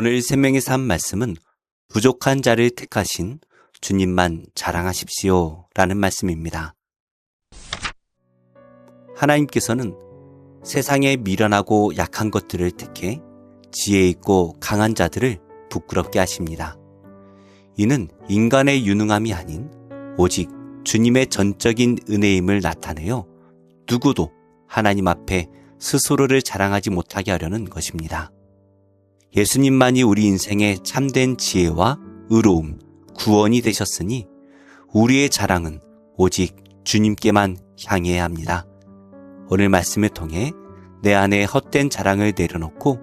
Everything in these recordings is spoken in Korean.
오늘 생명의 삶 말씀은 부족한 자를 택하신 주님만 자랑하십시오 라는 말씀입니다. 하나님께서는 세상에 미련하고 약한 것들을 택해 지혜 있고 강한 자들을 부끄럽게 하십니다. 이는 인간의 유능함이 아닌 오직 주님의 전적인 은혜임을 나타내어 누구도 하나님 앞에 스스로를 자랑하지 못하게 하려는 것입니다. 예수님만이 우리 인생의 참된 지혜와 의로움, 구원이 되셨으니 우리의 자랑은 오직 주님께만 향해야 합니다. 오늘 말씀을 통해 내 안에 헛된 자랑을 내려놓고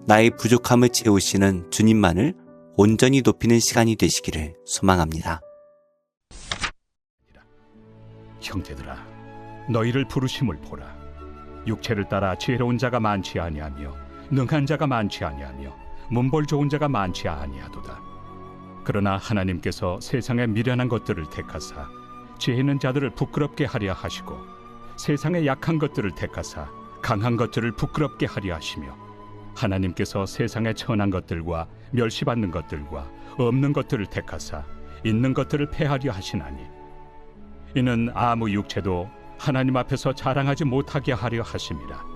나의 부족함을 채우시는 주님만을 온전히 높이는 시간이 되시기를 소망합니다. 형제들아, 너희를 부르심을 보라. 육체를 따라 지혜로운 자가 많지 아니하며 능한 자가 많지 아니하며 문벌 좋은 자가 많지 아니하도다. 그러나 하나님께서 세상의 미련한 것들을 택하사 지혜 있는 자들을 부끄럽게 하려 하시고 세상의 약한 것들을 택하사 강한 것들을 부끄럽게 하려 하시며 하나님께서 세상의 천한 것들과 멸시받는 것들과 없는 것들을 택하사 있는 것들을 폐하려 하시나니 이는 아무 육체도 하나님 앞에서 자랑하지 못하게 하려 하심이라.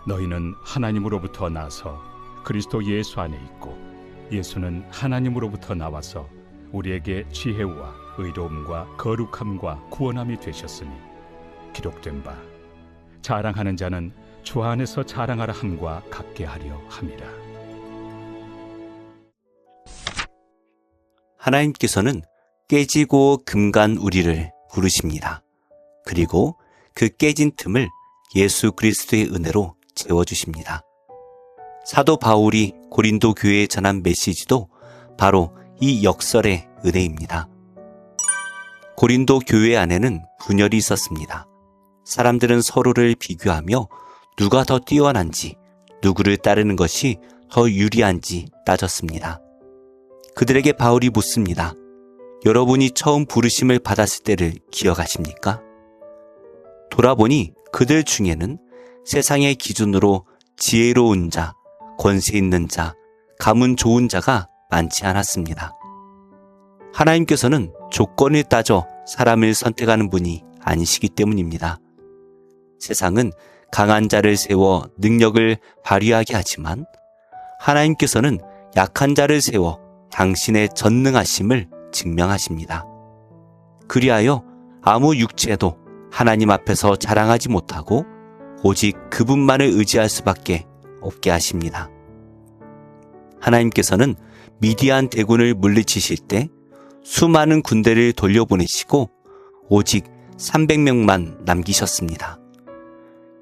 너희는 하나님으로부터 나서 그리스도 예수 안에 있고 예수는 하나님으로부터 나와서 우리에게 지혜와 의로움과 거룩함과 구원함이 되셨으니 기록된 바 자랑하는 자는 주 안에서 자랑하라 함과 같게 하려 함이라. 하나님께서는 깨지고 금간 우리를 부르십니다. 그리고 그 깨진 틈을 예수 그리스도의 은혜로 채워주십니다. 사도 바울이 고린도 교회에 전한 메시지도 바로 이 역설의 은혜입니다. 고린도 교회 안에는 분열이 있었습니다. 사람들은 서로를 비교하며 누가 더 뛰어난지, 누구를 따르는 것이 더 유리한지 따졌습니다. 그들에게 바울이 묻습니다. 여러분이 처음 부르심을 받았을 때를 기억하십니까? 돌아보니 그들 중에는 세상의 기준으로 지혜로운 자, 권세 있는 자, 가문 좋은 자가 많지 않았습니다. 하나님께서는 조건을 따져 사람을 선택하는 분이 아니시기 때문입니다. 세상은 강한 자를 세워 능력을 발휘하게 하지만 하나님께서는 약한 자를 세워 당신의 전능하심을 증명하십니다. 그리하여 아무 육체도 하나님 앞에서 자랑하지 못하고 오직 그분만을 의지할 수밖에 없게 하십니다. 하나님께서는 미디안 대군을 물리치실 때 수많은 군대를 돌려보내시고 오직 300명만 남기셨습니다.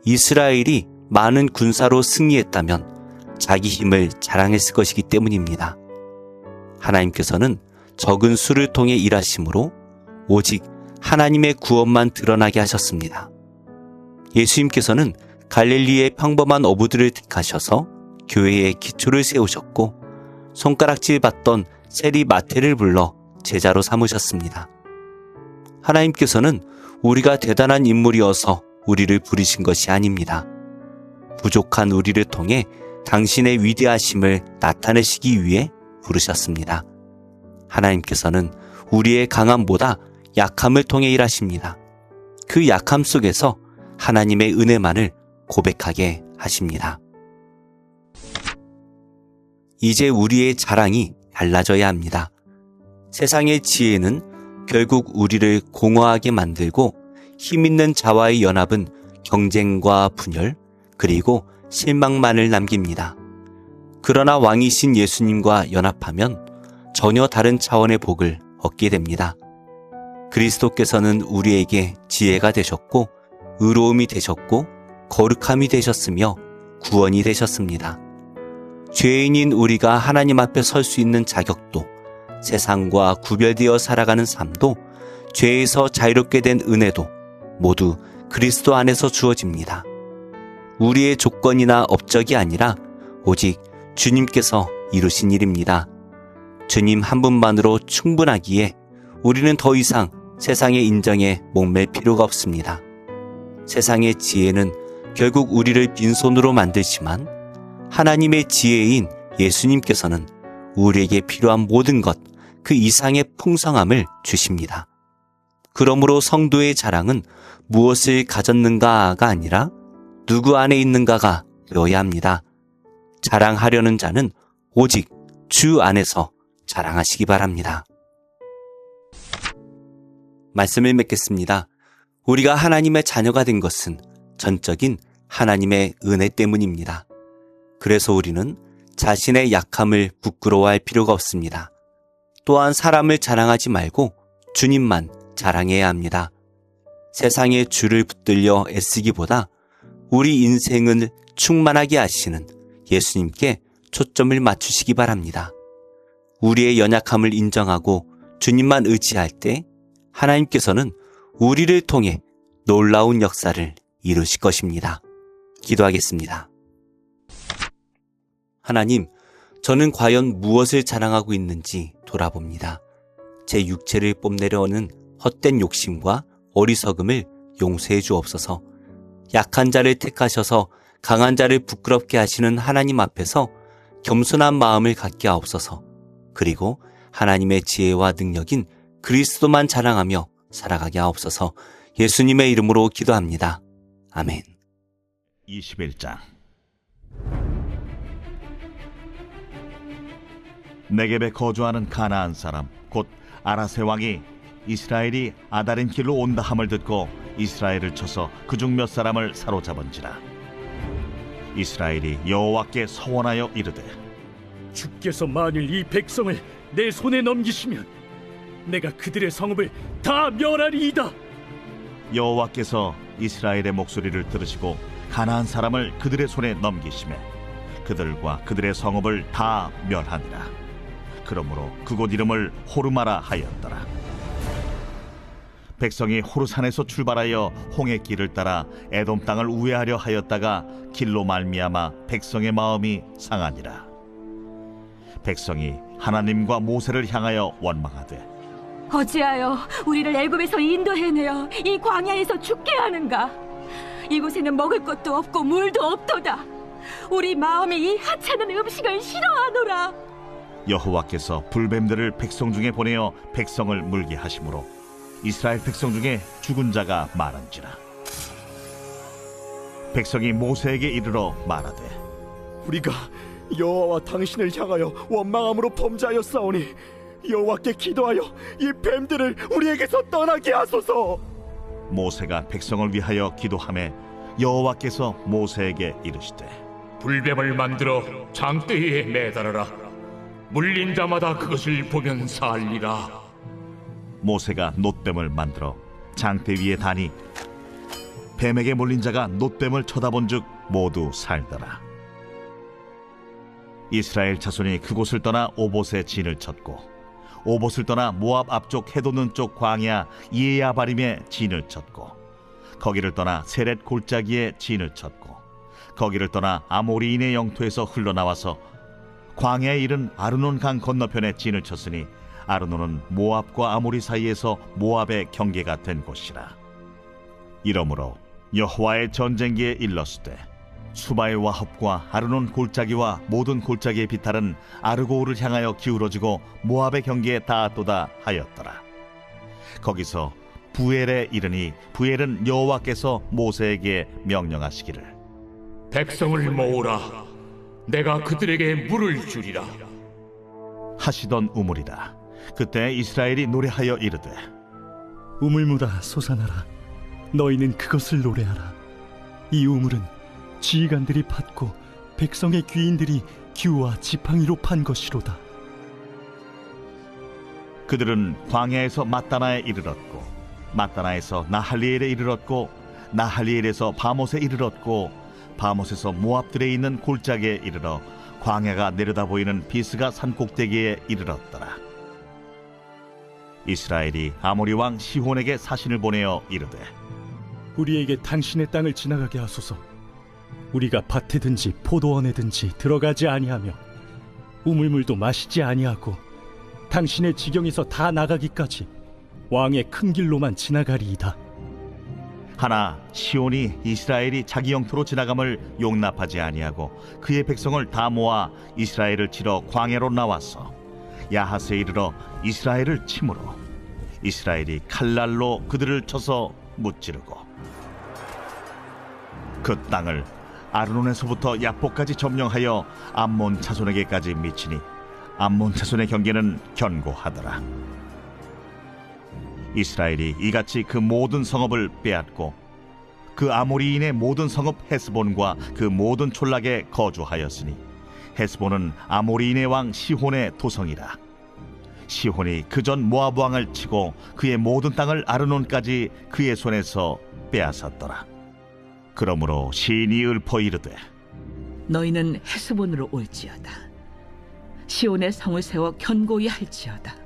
이스라엘이 많은 군사로 승리했다면 자기 힘을 자랑했을 것이기 때문입니다. 하나님께서는 적은 수를 통해 일하심으로 오직 하나님의 구원만 드러나게 하셨습니다. 예수님께서는 갈릴리의 평범한 어부들을 택하셔서 교회의 기초를 세우셨고 손가락질 받던 세리 마태를 불러 제자로 삼으셨습니다. 하나님께서는 우리가 대단한 인물이어서 우리를 부르신 것이 아닙니다. 부족한 우리를 통해 당신의 위대하심을 나타내시기 위해 부르셨습니다. 하나님께서는 우리의 강함보다 약함을 통해 일하십니다. 그 약함 속에서 하나님의 은혜만을 고백하게 하십니다. 이제 우리의 자랑이 달라져야 합니다. 세상의 지혜는 결국 우리를 공허하게 만들고 힘있는 자와의 연합은 경쟁과 분열 그리고 실망만을 남깁니다. 그러나 왕이신 예수님과 연합하면 전혀 다른 차원의 복을 얻게 됩니다. 그리스도께서는 우리에게 지혜가 되셨고 의로움이 되셨고 거룩함이 되셨으며 구원이 되셨습니다. 죄인인 우리가 하나님 앞에 설 수 있는 자격도 세상과 구별되어 살아가는 삶도 죄에서 자유롭게 된 은혜도 모두 그리스도 안에서 주어집니다. 우리의 조건이나 업적이 아니라 오직 주님께서 이루신 일입니다. 주님 한 분만으로 충분하기에 우리는 더 이상 세상의 인정에 목맬 필요가 없습니다. 세상의 지혜는 결국 우리를 빈손으로 만들지만 하나님의 지혜인 예수님께서는 우리에게 필요한 모든 것, 그 이상의 풍성함을 주십니다. 그러므로 성도의 자랑은 무엇을 가졌는가가 아니라 누구 안에 있는가가 되어야 합니다. 자랑하려는 자는 오직 주 안에서 자랑하시기 바랍니다. 말씀을 맺겠습니다. 우리가 하나님의 자녀가 된 것은 전적인 하나님의 은혜 때문입니다. 그래서 우리는 자신의 약함을 부끄러워할 필요가 없습니다. 또한 사람을 자랑하지 말고 주님만 자랑해야 합니다. 세상의 주를 붙들려 애쓰기보다 우리 인생을 충만하게 하시는 예수님께 초점을 맞추시기 바랍니다. 우리의 연약함을 인정하고 주님만 의지할 때 하나님께서는 우리를 통해 놀라운 역사를 이루실 것입니다. 기도하겠습니다. 하나님, 저는 과연 무엇을 자랑하고 있는지 돌아봅니다. 제 육체를 뽐내려는 헛된 욕심과 어리석음을 용서해 주옵소서. 약한 자를 택하셔서 강한 자를 부끄럽게 하시는 하나님 앞에서 겸손한 마음을 갖게 하옵소서. 그리고 하나님의 지혜와 능력인 그리스도만 자랑하며 살아가게 하옵소서. 예수님의 이름으로 기도합니다. 아멘. 21장. 네겝에 거주하는 가나안 사람 곧 아라세 왕이 이스라엘이 아다린 길로 온다 함을 듣고 이스라엘을 쳐서 그중 몇 사람을 사로잡은지라. 이스라엘이 여호와께 서원하여 이르되, 주께서 만일 이 백성을 내 손에 넘기시면 내가 그들의 성읍을 다 멸하리이다. 여호와께서 이스라엘의 목소리를 들으시고 가나안 사람을 그들의 손에 넘기시매 그들과 그들의 성읍을 다 멸하니라. 그러므로 그곳 이름을 호르마라 하였더라. 백성이 호르산에서 출발하여 홍해 길을 따라 에돔 땅을 우회하려 하였다가 길로 말미암아 백성의 마음이 상하니라. 백성이 하나님과 모세를 향하여 원망하되, 어찌하여 우리를 애굽에서 인도해내어 이 광야에서 죽게 하는가? 이곳에는 먹을 것도 없고 물도 없도다. 우리 마음이 이 하찮은 음식을 싫어하노라. 여호와께서 불뱀들을 백성 중에 보내어 백성을 물게 하심으로 이스라엘 백성 중에 죽은 자가 많은지라. 백성이 모세에게 이르러 말하되, 우리가 여호와와 당신을 향하여 원망함으로 범죄하였사오니 여호와께 기도하여 이 뱀들을 우리에게서 떠나게 하소서. 모세가 백성을 위하여 기도하매 여호와께서 모세에게 이르시되, 불뱀을 만들어 장대에 매달아라. 물린 자마다 그것을 보면 살리라. 모세가 놋뱀을 만들어 장대 위에 다니 뱀에게 몰린 자가 놋뱀을 쳐다본즉 모두 살더라. 이스라엘 자손이 그곳을 떠나 오봇에 진을 쳤고 오봇을 떠나 모압 앞쪽 해돋는 쪽 광야 이에야바림에 진을 쳤고 거기를 떠나 세렛 골짜기에 진을 쳤고 거기를 떠나 아모리인의 영토에서 흘러나와서 광야에 이른 아르논 강 건너편에 진을 쳤으니 아르논은 모압과 아모리 사이에서 모압의 경계가 된 곳이라. 이러므로 여호와의 전쟁기에 일렀으되 수바의 와합과 아르논 골짜기와 모든 골짜기의 비탈은 아르고우를 향하여 기울어지고 모압의 경계에 닿았도다 하였더라. 거기서 부엘에 이르니 부엘은 여호와께서 모세에게 명령하시기를, 백성을 모으라. 내가 그들에게 물을 주리라. 하시던 우물이라. 그때 이스라엘이 노래하여 이르되, 우물물아 솟아나라. 너희는 그것을 노래하라. 이 우물은 지휘관들이 팠고 백성의 귀인들이 규와 지팡이로 판 것이로다. 그들은 광야에서 마따나에 이르렀고 마따나에서 나할리엘에 이르렀고 나할리엘에서 바못에 이르렀고 바못에서 모압들에 있는 골짜기에 이르러 광야가 내려다 보이는 비스가 산 꼭대기에 이르렀더라. 이스라엘이 아모리 왕 시혼에게 사신을 보내어 이르되, 우리에게 당신의 땅을 지나가게 하소서. 우리가 밭에든지 포도원에든지 들어가지 아니하며 우물물도 마시지 아니하고 당신의 지경에서 다 나가기까지 왕의 큰 길로만 지나가리이다. 하나 시온이 이스라엘이 자기 영토로 지나감을 용납하지 아니하고 그의 백성을 다 모아 이스라엘을 치러 광야로 나왔어 야하스에 이르러 이스라엘을 치므로 이스라엘이 칼날로 그들을 쳐서 무찌르고 그 땅을 아르논에서부터 야포까지 점령하여 암몬 자손에게까지 미치니 암몬 자손의 경계는 견고하더라. 이스라엘이 이같이 그 모든 성읍을 빼앗고 그 아모리인의 모든 성읍 헤스본과 그 모든 촌락에 거주하였으니 헤스본은 아모리인의 왕 시혼의 도성이라. 시혼이 그전 모압 왕을 치고 그의 모든 땅을 아르논까지 그의 손에서 빼앗았더라. 그러므로 시인이 읊어 이르되 너희는 헤스본으로 올지어다. 시온의 성을 세워 견고히 할지어다.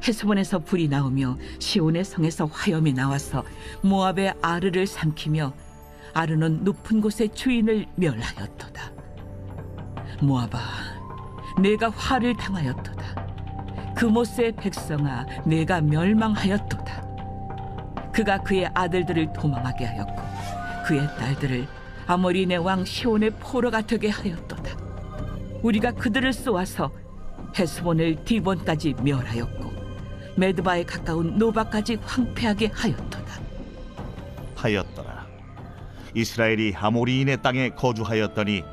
헤스본에서 불이 나오며 시온의 성에서 화염이 나와서 모압의 아르를 삼키며 아르논 높은 곳의 주인을 멸하였도다. 모압아, 내가 화를 당하였도다. 그모스의 백성아, 내가 멸망하였도다. 그가 그의 아들들을 도망하게 하였고 그의 딸들을 아모리인의 왕 시온의 포로가 되게 하였도다. 우리가 그들을 쏘아서 헤스본을 디본까지 멸하였고 메드바에 가까운 노바까지 황폐하게 하였더라. 이스라엘이 아모리인의 땅에 거주하였더니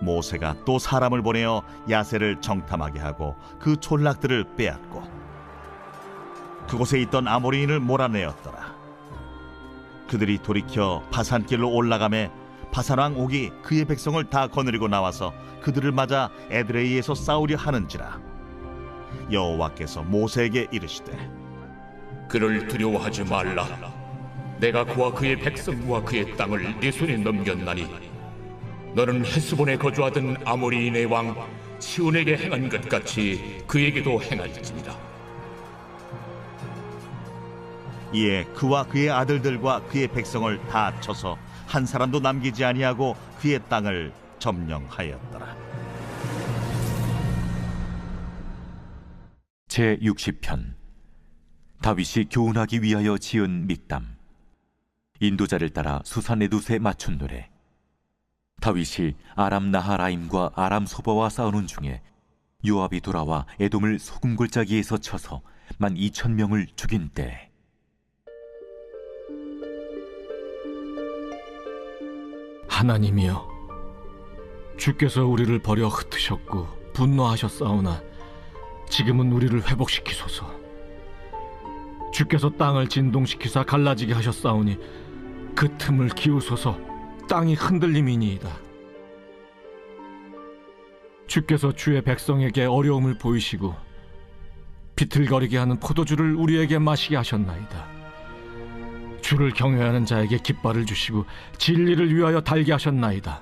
모세가 또 사람을 보내어 야세를 정탐하게 하고 그 촌락들을 빼앗고 그곳에 있던 아모리인을 몰아내었더라. 그들이 돌이켜 바산길로 올라가매 바산왕 옥이 그의 백성을 다 거느리고 나와서 그들을 맞아 에드레이에서 싸우려 하는지라. 여호와께서 모세에게 이르시되 그를 두려워하지 말라. 내가 그와 그의 백성과 그의 땅을 네 손에 넘겼나니 너는 헤스본에 거주하던 아모리인의 왕 시온에게 행한 것 같이 그에게도 행할지니라. 이에 그와 그의 아들들과 그의 백성을 다 쳐서 한 사람도 남기지 아니하고 그의 땅을 점령하였더라. 제60편 다윗이 교훈하기 위하여 지은 믹담. 인도자를 따라 수산에두스에 맞춘 노래. 다윗이 아람 나하라임과 아람 소바와 싸우는 중에 요압이 돌아와 에돔을 소금 골짜기에서 쳐서 12,000명을 죽인 때 하나님이여, 주께서 우리를 버려 흩으셨고 분노하셨사오나 지금은 우리를 회복시키소서. 주께서 땅을 진동시키사 갈라지게 하셨사오니 그 틈을 기우소서. 땅이 흔들림이니이다. 주께서 주의 백성에게 어려움을 보이시고 비틀거리게 하는 포도주를 우리에게 마시게 하셨나이다. 주를 경외하는 자에게 깃발을 주시고 진리를 위하여 달게 하셨나이다.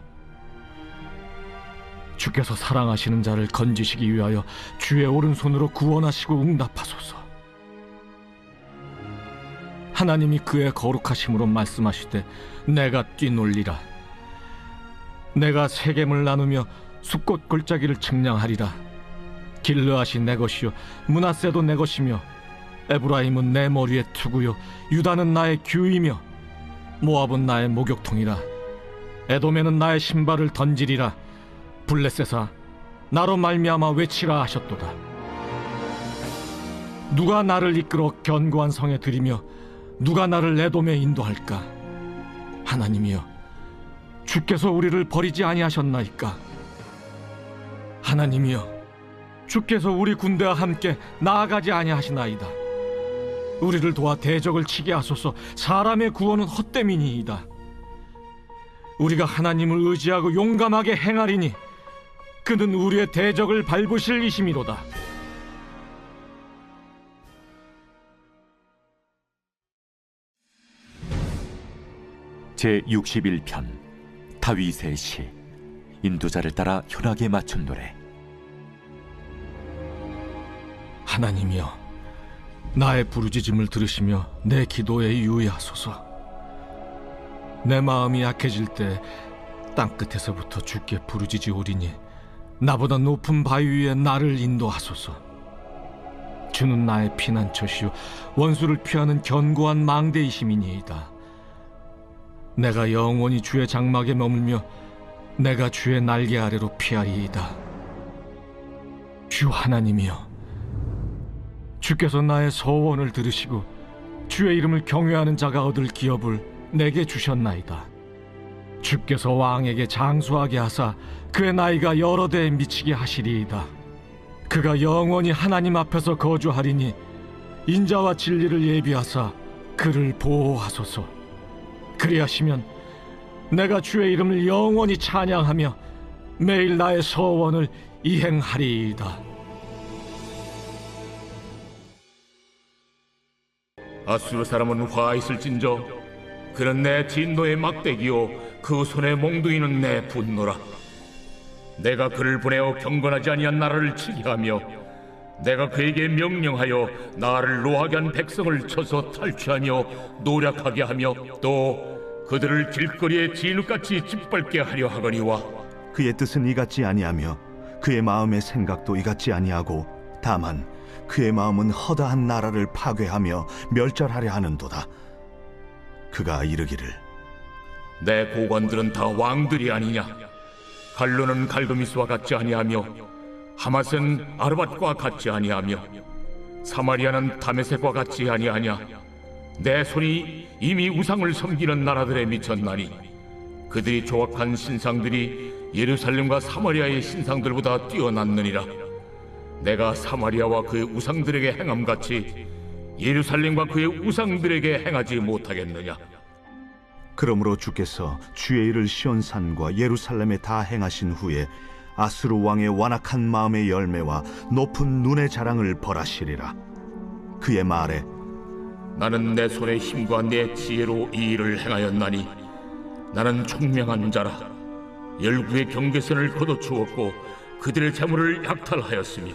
주께서 사랑하시는 자를 건지시기 위하여 주의 오른손으로 구원하시고 응답하소서. 하나님이 그의 거룩하심으로 말씀하시되 내가 뛰놀리라. 내가 세겜을 나누며 숲꽃 골짜기를 측량하리라. 길르앗이 내 것이요 므낫세도 내 것이며 에브라임은 내 머리의 투구요 유다는 나의 규이며 모압은 나의 목욕통이라. 에돔에는 나의 신발을 던지리라. 블레셋아, 나로 말미암아 외치라 하셨도다. 누가 나를 이끌어 견고한 성에 들이며 누가 나를 에돔에 인도할까? 하나님이여, 주께서 우리를 버리지 아니하셨나이까? 하나님이여, 주께서 우리 군대와 함께 나아가지 아니하시나이다. 우리를 도와 대적을 치게 하소서. 사람의 구원은 헛됨이니이다. 우리가 하나님을 의지하고 용감하게 행하리니 그는 우리의 대적을 밟으실 이심이로다. 제61편 다윗의 시. 인도자를 따라 현악에 맞춘 노래. 하나님이여, 나의 부르짖음을 들으시며 내 기도에 유의하소서. 내 마음이 약해질 때 땅끝에서부터 주께 부르짖으오리니 나보다 높은 바위 위에 나를 인도하소서. 주는 나의 피난처시요 원수를 피하는 견고한 망대이심이니이다. 내가 영원히 주의 장막에 머물며 내가 주의 날개 아래로 피하리이다. 주 하나님이여, 주께서 나의 서원을 들으시고 주의 이름을 경외하는 자가 얻을 기업을 내게 주셨나이다. 주께서 왕에게 장수하게 하사 그의 나이가 여러 대에 미치게 하시리이다. 그가 영원히 하나님 앞에서 거주하리니 인자와 진리를 예비하사 그를 보호하소서. 그리하시면 내가 주의 이름을 영원히 찬양하며 매일 나의 서원을 이행하리이다. 아수르 사람은 화 있을진저 그는 내 진노의 막대기요 그 손의 몽둥이는 내 분노라. 내가 그를 보내어 경건하지 아니한 나라를 치게 하며 내가 그에게 명령하여 나를 노하게 한 백성을 쳐서 탈취하며 노략하게 하며 또 그들을 길거리에 진흙같이 짓밟게 하려 하거니와 그의 뜻은 이같지 아니하며 그의 마음의 생각도 이같지 아니하고 다만 그의 마음은 허다한 나라를 파괴하며 멸절하려 하는도다. 그가 이르기를 내 고관들은 다 왕들이 아니냐. 갈루는 갈도미스와 같지 아니하며 하맛은 아르밧과 같지 아니하며 사마리아는 다메섹과 같지 아니하냐. 내 손이 이미 우상을 섬기는 나라들에 미쳤나니 그들이 조각한 신상들이 예루살렘과 사마리아의 신상들보다 뛰어났느니라. 내가 사마리아와 그의 우상들에게 행함같이 예루살렘과 그의 우상들에게 행하지 못하겠느냐. 그러므로 주께서 주의 일을 시온산과 예루살렘에 다 행하신 후에 아수르 왕의 완악한 마음의 열매와 높은 눈의 자랑을 벌하시리라. 그의 말에 나는 내 손의 힘과 내 지혜로 이 일을 행하였나니 나는 총명한 자라. 열국의 경계선을 걷어추었고 그들의 재물을 약탈하였으며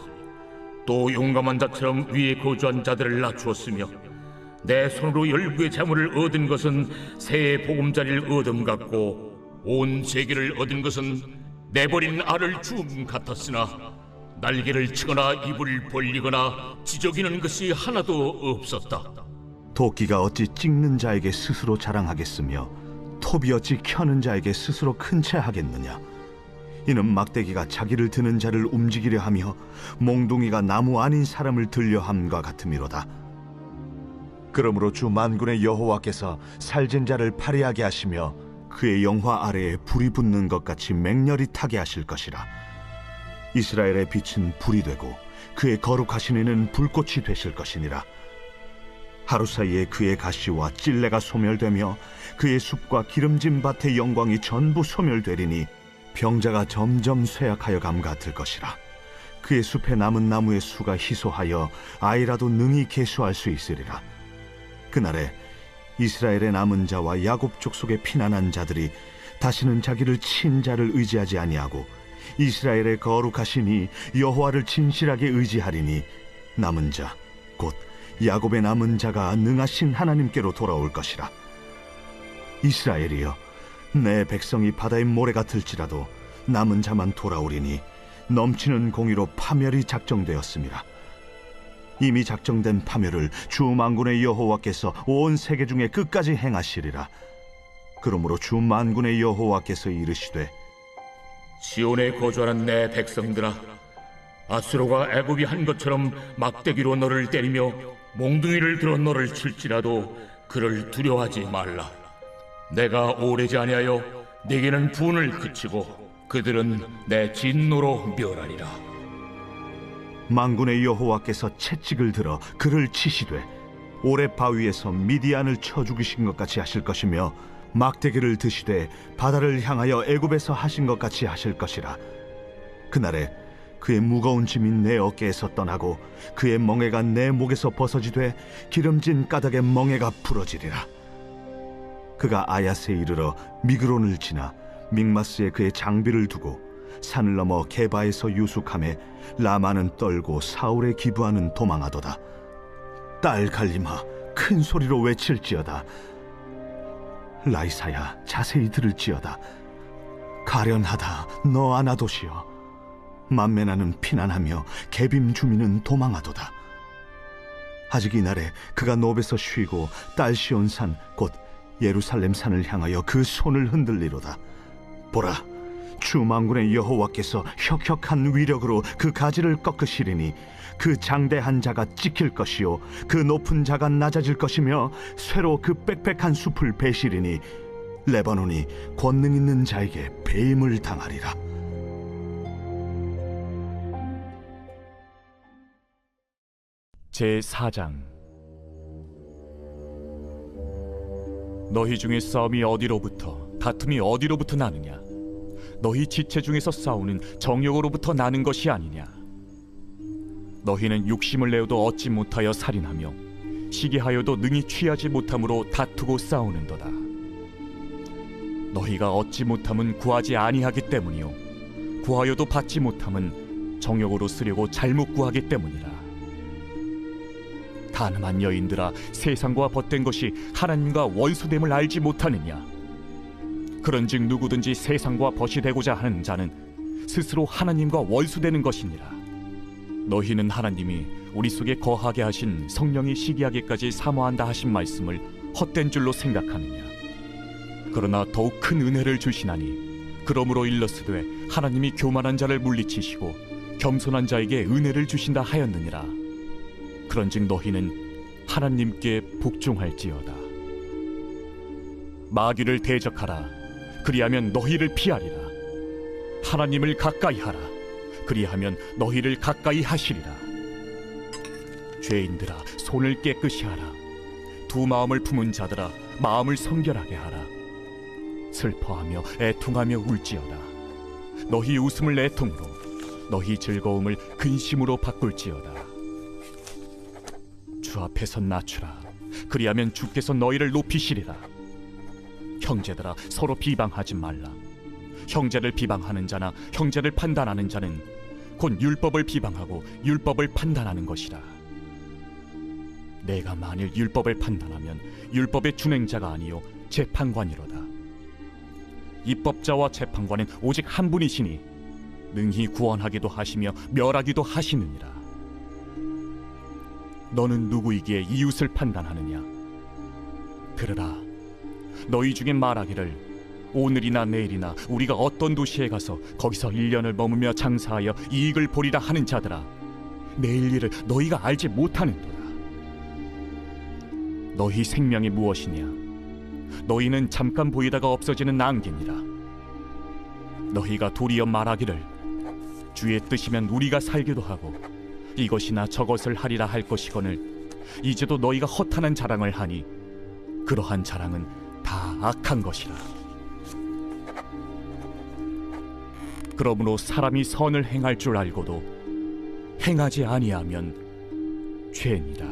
또 용감한 자처럼 위에 거주한 자들을 낮추었으며 내 손으로 열국의 재물을 얻은 것은 새의 보금자리를 얻음 같고 온 세계를 얻은 것은 내버린 알을 주움 같았으나 날개를 치거나 입을 벌리거나 지저귀는 것이 하나도 없었다. 도끼가 어찌 찍는 자에게 스스로 자랑하겠으며 톱이 어찌 켜는 자에게 스스로 큰 채 하겠느냐. 이는 막대기가 자기를 드는 자를 움직이려 하며 몽둥이가 나무 아닌 사람을 들려 함과 같음이로다. 그러므로 주 만군의 여호와께서 살진 자를 파리하게 하시며 그의 영화 아래에 불이 붙는 것 같이 맹렬히 타게 하실 것이라. 이스라엘의 빛은 불이 되고 그의 거룩하신 이는 불꽃이 되실 것이니라. 하루 사이에 그의 가시와 찔레가 소멸되며 그의 숲과 기름진 밭의 영광이 전부 소멸되리니 병자가 점점 쇠약하여 감 같을 것이라. 그의 숲에 남은 나무의 수가 희소하여 아이라도 능히 계수할 수 있으리라. 그날에 이스라엘의 남은 자와 야곱 족속에 피난한 자들이 다시는 자기를 친 자를 의지하지 아니하고 이스라엘의 거룩하신 이 여호와를 진실하게 의지하리니 남은 자 곧 야곱의 남은 자가 능하신 하나님께로 돌아올 것이라. 이스라엘이여, 내 백성이 바다의 모래 같을지라도 남은 자만 돌아오리니 넘치는 공의로 파멸이 작정되었습니다. 이미 작정된 파멸을 주 만군의 여호와께서 온 세계 중에 끝까지 행하시리라. 그러므로 주 만군의 여호와께서 이르시되 시온에 거주하는 내 백성들아, 아수르가 애굽이 한 것처럼 막대기로 너를 때리며 몽둥이를 들어 너를 칠지라도 그를 두려워하지 말라. 내가 오래지 아니하여 네게는 분을 그치고 그들은 내 진노로 멸하리라. 만군의 여호와께서 채찍을 들어 그를 치시되 오레 바위에서 미디안을 쳐 죽이신 것 같이 하실 것이며 막대기를 드시되 바다를 향하여 애굽에서 하신 것 같이 하실 것이라. 그날에 그의 무거운 짐이 내 어깨에서 떠나고 그의 멍에가 내 목에서 벗어지되 기름진 까닭의 멍에가 부러지리라. 그가 아야스에 이르러 미그론을 지나 믹마스에 그의 장비를 두고 산을 넘어 게바에서 유숙하며 라마는 떨고 사울에 기부하는 도망하도다. 딸 갈림아, 큰 소리로 외칠지어다. 라이사야, 자세히 들을지어다. 가련하다, 너 아나도시여. 만메나는 피난하며 게빔 주민은 도망하도다. 아직 이날에 그가 노베서 쉬고 딸 시온산 곧 예루살렘 산을 향하여 그 손을 흔들리로다. 보라, 주 만군의 여호와께서 혁혁한 위력으로 그 가지를 꺾으시리니 그 장대한 자가 찍힐 것이요 그 높은 자가 낮아질 것이며 쇠로 그 빽빽한 숲을 베시리니 레바논이 권능 있는 자에게 배임을 당하리라. 제4장. 너희 중에 싸움이 어디로부터 다툼이 어디로부터 나느냐? 너희 지체 중에서 싸우는 정욕으로부터 나는 것이 아니냐? 너희는 욕심을 내어도 얻지 못하여 살인하며 시기하여도 능히 취하지 못함으로 다투고 싸우는도다. 너희가 얻지 못함은 구하지 아니하기 때문이요 구하여도 받지 못함은 정욕으로 쓰려고 잘못 구하기 때문이라. 가늠한 여인들아, 세상과 벗된 것이 하나님과 원수됨을 알지 못하느냐? 그런즉 누구든지 세상과 벗이 되고자 하는 자는 스스로 하나님과 원수되는 것이니라. 너희는 하나님이 우리 속에 거하게 하신 성령이 시기하기까지 사모한다 하신 말씀을 헛된 줄로 생각하느냐? 그러나 더욱 큰 은혜를 주시나니 그러므로 일렀으되 하나님이 교만한 자를 물리치시고 겸손한 자에게 은혜를 주신다 하였느니라. 그런즉 너희는 하나님께 복종할지어다. 마귀를 대적하라. 그리하면 너희를 피하리라. 하나님을 가까이 하라. 그리하면 너희를 가까이 하시리라. 죄인들아, 손을 깨끗이 하라. 두 마음을 품은 자들아, 마음을 성결하게 하라. 슬퍼하며 애통하며 울지어다. 너희 웃음을 애통으로, 너희 즐거움을 근심으로 바꿀지어다. 주 앞에서 낮추라. 그리하면 주께서 너희를 높이시리라. 형제들아, 서로 비방하지 말라. 형제를 비방하는 자나 형제를 판단하는 자는 곧 율법을 비방하고 율법을 판단하는 것이라. 내가 만일 율법을 판단하면 율법의 준행자가 아니요 재판관이로다. 입법자와 재판관은 오직 한 분이시니 능히 구원하기도 하시며 멸하기도 하시느니라. 너는 누구이기에 이웃을 판단하느냐? 들으라. 너희 중에 말하기를 오늘이나 내일이나 우리가 어떤 도시에 가서 거기서 1년을 머무며 장사하여 이익을 보리라 하는 자들아, 내일 일을 너희가 알지 못하는도다. 너희 생명이 무엇이냐? 너희는 잠깐 보이다가 없어지는 안개니라. 너희가 도리어 말하기를 주의 뜻이면 우리가 살기도 하고 이것이나 저것을 하리라 할 것이거늘 이제도 너희가 허탄한 자랑을 하니 그러한 자랑은 다 악한 것이라. 그러므로 사람이 선을 행할 줄 알고도 행하지 아니하면 죄니라.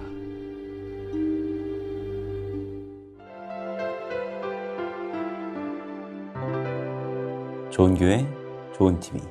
좋은 교회, 좋은 TV.